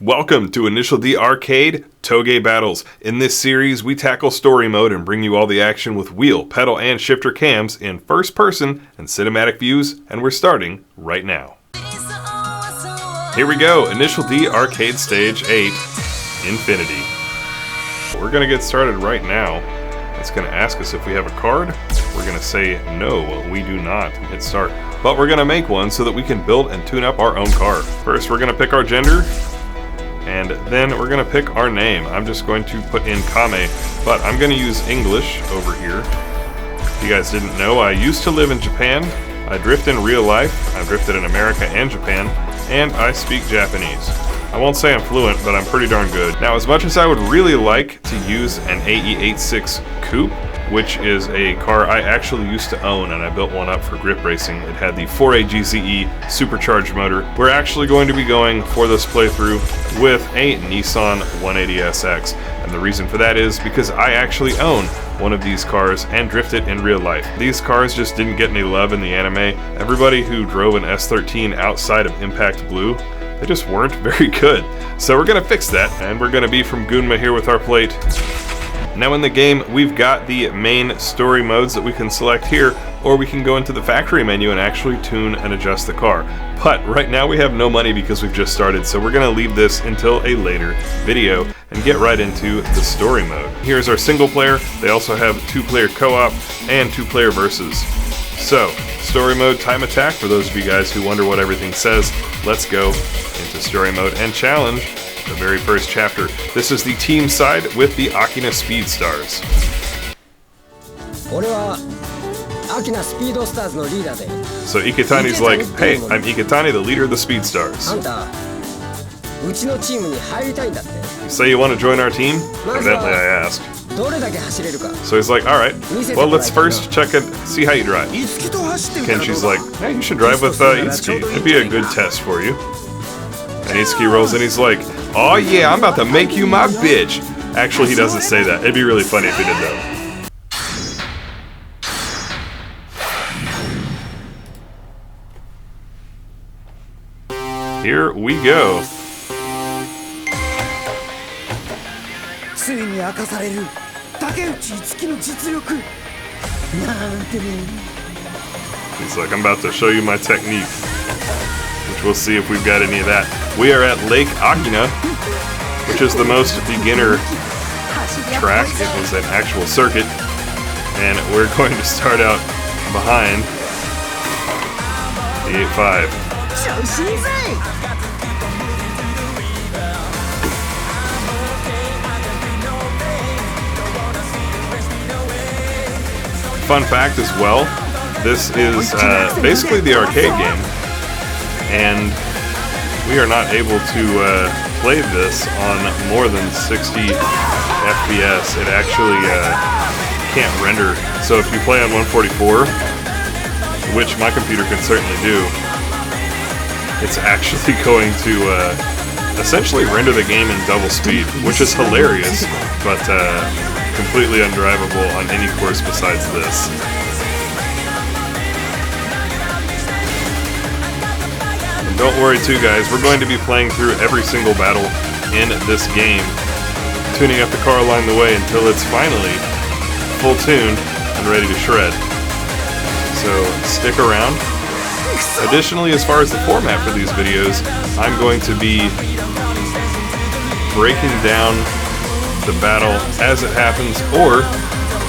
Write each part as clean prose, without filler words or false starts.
Welcome to Initial D Arcade Touge Battles. In this series, we tackle story mode and bring you all the action with wheel, pedal, and shifter cams in first person and cinematic views, and we're starting right now. Here we go, Initial D Arcade Stage 8, Infinity. We're going to get started right now. It's going to ask us if we have a card. We're going to say no, we do not, and hit start. But we're going to make one so that we can build and tune up our own car. First, we're going to pick our gender. And then we're going to pick our name. I'm just going to put in Kame, but I'm going to use English over here. If you guys didn't know, I used to live in Japan. I drift in real life. I've drifted in America and Japan, and I speak Japanese. I won't say I'm fluent, but I'm pretty darn good. Now, as much as I would really like to use an AE86 coupe, which is a car I actually used to own, and I built one up for grip racing. It had the 4A GZE supercharged motor. We're actually going to be going for this playthrough with a Nissan 180SX, and the reason for that is because I actually own one of these cars and drift it in real life. These cars just didn't get any love in the anime. Everybody who drove an S13 outside of Impact Blue, they just weren't very good. So we're gonna fix that, and we're gonna be from Gunma here with our plate. Now in the game, we've got the main story modes that we can select here, or we can go into the factory menu and actually tune and adjust the car. But right now we have no money because we've just started, so we're going to leave this until a later video and get right into the story mode. Here's our single player. They also have 2-player co-op and 2-player versus. So, story mode, time attack, for those of you guys who wonder what everything says, let's go into story mode and challenge the very first chapter. This is the team side with the Akina Speed Stars. So Ikitani's like, hey, I'm Ikitani, the leader of the Speed Stars. You say you want to join our team? Evidently I asked. So he's like, alright, well let's first check and see how you drive. Kenshi's like, hey, you should drive with Itsuki. It'd be a good test for you. And Itsuki rolls in, he's like, oh yeah, I'm about to make you my bitch. Actually, he doesn't say that. It'd be really funny if he did though. Here we go. He's like, I'm about to show you my technique. Which we'll see if we've got any of that. We are at Lake Akina, which is the most beginner track. It was an actual circuit, and we're going to start out behind the AE85. Fun fact as well, this is basically the arcade game. And we are not able to play this on more than 60 FPS. It actually can't render. So if you play on 144, which my computer can certainly do, it's actually going to essentially render the game in double speed, which is hilarious, but completely undrivable on any course besides this. Don't worry too guys, we're going to be playing through every single battle in this game, tuning up the car along the way until it's finally full tuned and ready to shred. So stick around. Additionally, as far as the format for these videos, I'm going to be breaking down the battle as it happens, or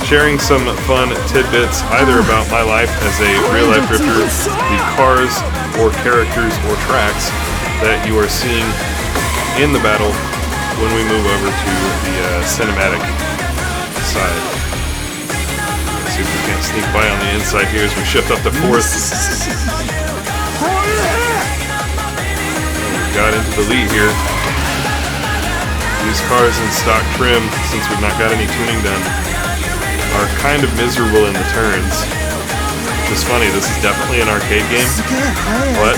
sharing some fun tidbits either about my life as a real-life drifter, the cars or characters or tracks that you are seeing in the battle when we move over to the cinematic side. Let's see if we can't sneak by on the inside here as we shift up to fourth. We got into the lead here. These cars in stock trim, since we've not got any tuning done, are kind of miserable in the turns. Which is funny, this is definitely an arcade game, but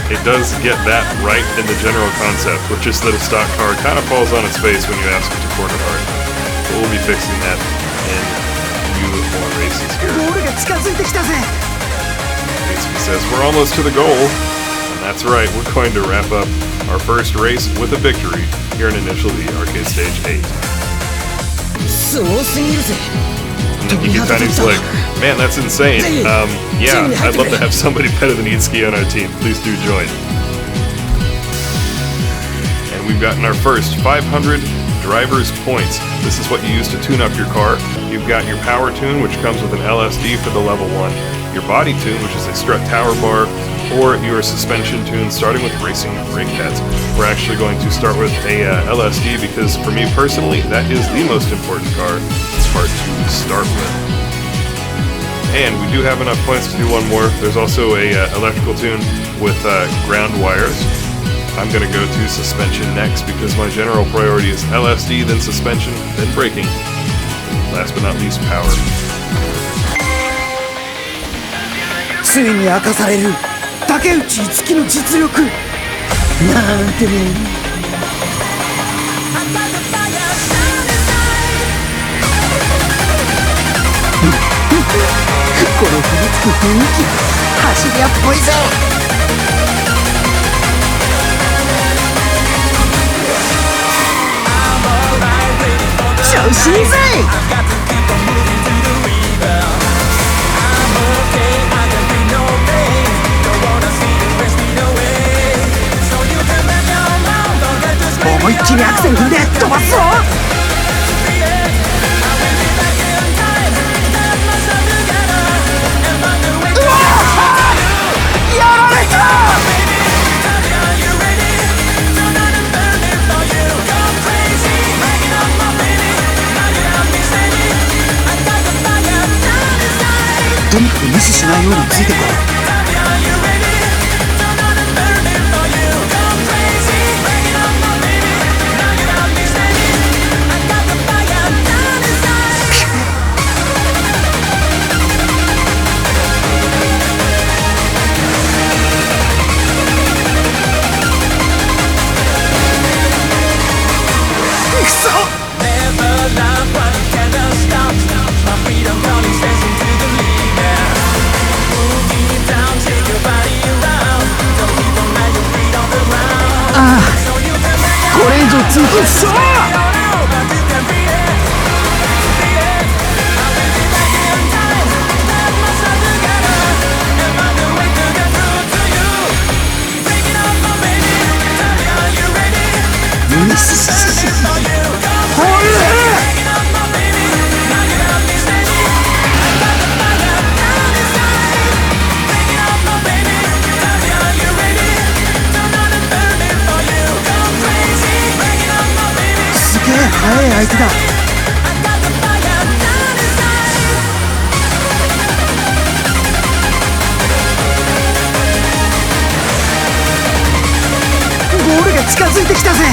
it does get that right in the general concept, which is that a stock car kind of falls on its face when you ask it to corner hard. But we'll be fixing that in a few more races here. Itsuki says, we're almost to the goal. That's right, we're going to wrap up our first race with a victory here in Initial D Arcade Stage 8. And then Mikitani's like, man, that's insane. Yeah, I'd love to have somebody better than Itsuki on our team. Please do join. And we've gotten our first 500 driver's points. This is what you use to tune up your car. You've got your power tune, which comes with an LSD for the level 1, your body tune, which is a strut tower bar, or your suspension tune, starting with racing brake pads. We're actually going to start with a LSD because for me personally, that is the most important part to start with. And we do have enough points to do one more. There's also a electrical tune with ground wires. I'm going to go to suspension next because my general priority is LSD, then suspension, then braking. Last but not least, power. ついに明かされる竹内五木の実力なんてね。この振り付く雰囲気走り屋っぽいぜ。調子いいぜ。思いっきりアクセル踏んで飛ばすぞ。とにかく無視しないようについてこう。くそっ！これ以上続くっしょ。ほれ！速い相手だ。ゴールが近づいてきたぜ。